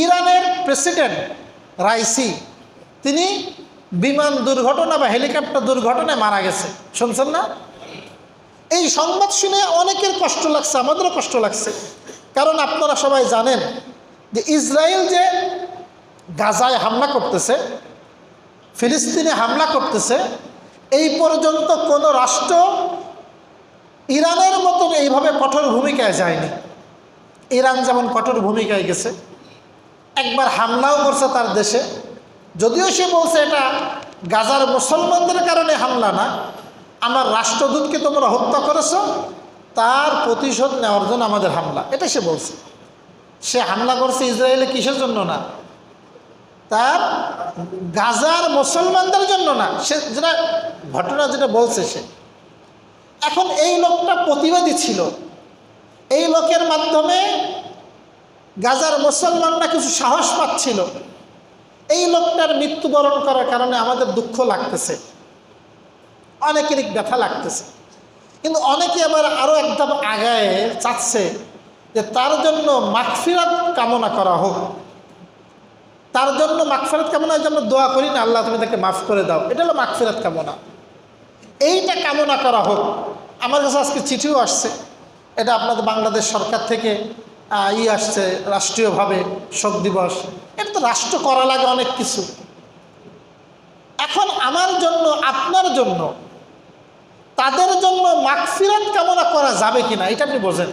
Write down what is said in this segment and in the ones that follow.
ইরানের president Raisi তিনি বিমান দুর্ঘটনা বা হেলিকপ্টার দুর্ঘটনায় মারা গেছে, শুনছেন না? এই সংবাদ শুনে অনেকের কষ্ট লাগছে, আমাদেরও কষ্ট লাগছে। কারণ আপনারা সবাই জানেন যে ইসরায়েল যে গাজায় হামলা করতেছে, ফিলিস্তিনে হামলা করতেছে, এই পর্যন্ত কোনো রাষ্ট্র ইরানের মতন এইভাবে কঠোর ভূমিকায় যায়নি। ইরান যেমন কঠোর ভূমিকায় গেছে, একবার হামলাও করছে তার দেশে, যদিও সে বলছে এটা গাজার মুসলমানদের কারণে হামলা না, আমার রাষ্ট্রদূতকে তোমরা হত্যা করেছো, তার প্রতিশোধ নেওয়ার জন্য আমাদের হামলা, এটা সে বলছে। সে হামলা করছে ইসরায়েলে কিসের জন্য না, তার গাজার মুসলমানদের জন্য না, সে যেটা ঘটনা যেটা বলছে সে। এখন এই লোকটা প্রতিবাদী ছিল, এই লোকের মাধ্যমে গাজার মুসলমানরা কিছু সাহস পাচ্ছিল। এই লোকটার মৃত্যুবরণ করার কারণে আমাদের দুঃখ লাগতেছে, অনেকেরই ব্যথা লাগতেছে। কিন্তু অনেকে আবার আরও একদম আগায় চাচ্ছে যে তার জন্য মাগফিরাত কামনা করা হোক, তার জন্য মাগফিরাত কামনার জন্য দোয়া করি না, আল্লাহ তুমি তাকে মাফ করে দাও, এটা হলো মাগফিরাত কামনা, এইটা কামনা করা হোক। আমার কাছে আজকে চিঠিও আসছে, এটা আপনাদের বাংলাদেশ সরকার থেকে আসছে রাষ্ট্রীয়ভাবে শোক দিবস। এটা তো রাষ্ট্র করা লাগে অনেক কিছু। এখন আমার জন্য আপনার জন্য তাদের জন্য মাগফিরাত কামনা করা যাবে কিনা এটা আপনি বোঝেন।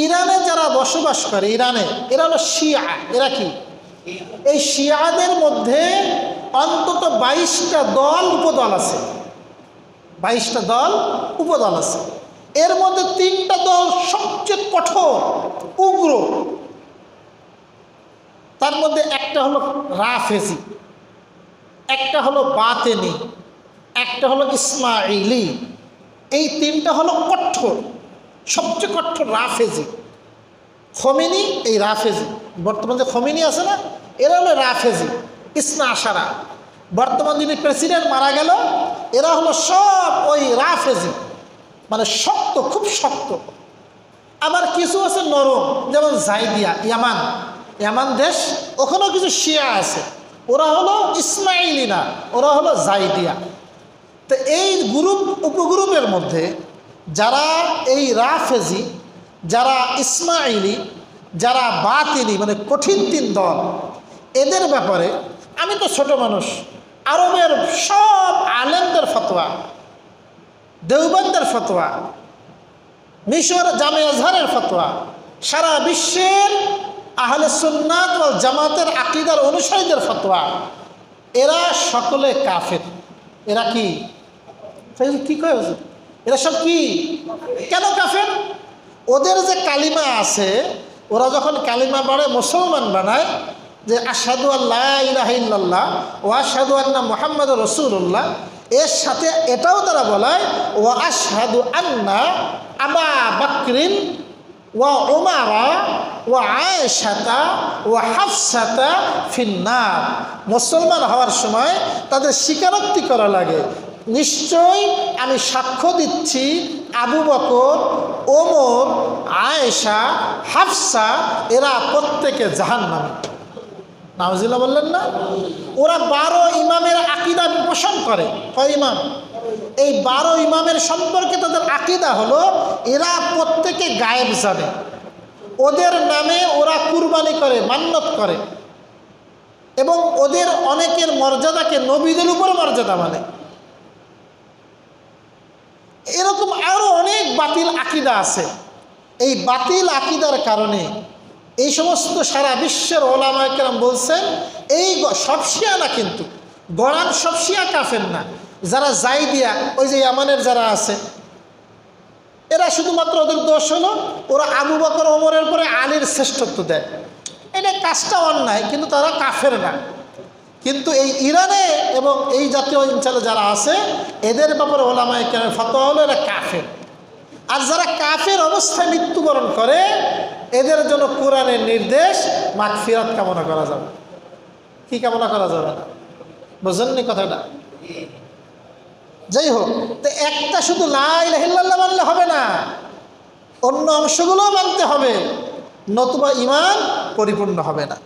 ইরানে যারা বসবাস করে, ইরানে এরা হলো শিয়া। এরা কি? এই শিয়াদের মধ্যে অন্তত 22টা দল উপদল আছে, 22টা দল উপদল আছে। এর মধ্যে 3টা দল সবচেয়ে কঠোর উগ্র। তার মধ্যে একটা হলো রাফেজি, একটা হলো বাতেনি, একটা হলো ইসমাইলি। এই 3টা হলো কঠোর, সবচেয়ে কঠোর রাফেজি। খোমেনি এই রাফেজি, বর্তমান যে খোমেনি আছে না, এরা হলো রাফেজি ইসনা আশারা। বর্তমান যিনি প্রেসিডেন্ট মারা গেল, এরা হলো সব ওই রাফেজি, মানে শক্ত, খুব শক্ত। আবার কিছু আছে নরম, যেমন জাইদিয়া, ইয়ামান, ইয়ামান দেশ, ওখানেও কিছু শিয়া আছে, ওরা হলো ইসমাইলি না, ওরা হলো জাইদিয়া। তো এই গ্রুপ উপগ্রুপের মধ্যে যারা এই রাফেজি, যারা ইসমাইলি, যারা বাতিনি, মানে কঠিন 3 দল, এদের ব্যাপারে আমি তো ছোট মানুষ, আরবের সব আলেমদের ফতোয়া, দেওবন্দের ফতোয়া, মিশর জামে আজহারের ফতোয়া, সারা বিশ্বের আহলে সুন্নাত ওয়াল জামাতের আকীদার অনুসারীদের ফতোয়া, এরা সকলে কাফের। এরা কি? কি কয়? এরা সব কি? কেন কাফের? ওদের যে কালিমা আছে, ওরা যখন কালিমা বাড়ে মুসলমান বানায়, যে আশহাদু আল্লা ইলাহা ইল্লাল্লাহ ওয়া আশহাদু আন্না মুহাম্মাদুর রাসূলুল্লাহ, এর সাথে এটাও তারা বলায় ওয়া আশহাদু আন্না আবা বকরিন ওয়া উমারা ওয়া আয়েশাতা ওয়া হাফসাতা ফিন্নার। মুসলমান হওয়ার সময় তাদের স্বীকারোক্তি করা লাগে, নিশ্চয় আমি সাক্ষ্য দিচ্ছি আবু বকর, ওমর, আয়েশা, হাফসা এরা প্রত্যেকে জাহান্নামী। নাউজুবিল্লাহ বললেন না? ওরা 12 ইমামের আকীদা পোষণ করে। কয় ইমাম? এই 12 ইমামের সম্পর্কে তাদের আকীদা হলো এরা প্রত্যেকে গায়েব জানে, ওদের নামে ওরা কুরবানি করে, মান্নত করে, এবং ওদের অনেকের মর্যাদাকে নবীদের উপর মর্যাদা মানে। এরকম আরো অনেক বাতিল আকীদা আছে। এই বাতিল আকীদার কারণে এই সমস্ত সারা বিশ্বের ওলামায়ে কেরাম বলছেন এই সব শিয়া না, কিন্তু গড়ান সব শিয়া কাফের না। যারা জাইদিয়া, ওই যে ইয়ামানের যারা আছে, এরা শুধুমাত্র ওদের দোষ হলো ওরা আবু বকর ওমরের পরে আলীর শ্রেষ্ঠত্ব দেয়, এটা কাজটা অন্যায়, কিন্তু তারা কাফের না। কিন্তু এই ইরানে এবং এই জাতীয় অঞ্চলে যারা আছে, এদের ব্যাপারে ওলামায়ে কেরামের ফতোয়া হলো এরা কাফের। আর যারা কাফের অবস্থায় মৃত্যুবরণ করে, এদের জন্য কোরআনের নির্দেশ মাগফিরাত কামনা করা যাবে। কি কামনা করা যাবে না? বুঝেননি কথাটা? যাই হোক, তো একটা শুধু লা ইলাহা ইল্লাল্লাহ মানলে হবে না, অন্য অংশগুলোও মানতে হবে। নতুবা ঈমান পরিপূর্ণ হবে না।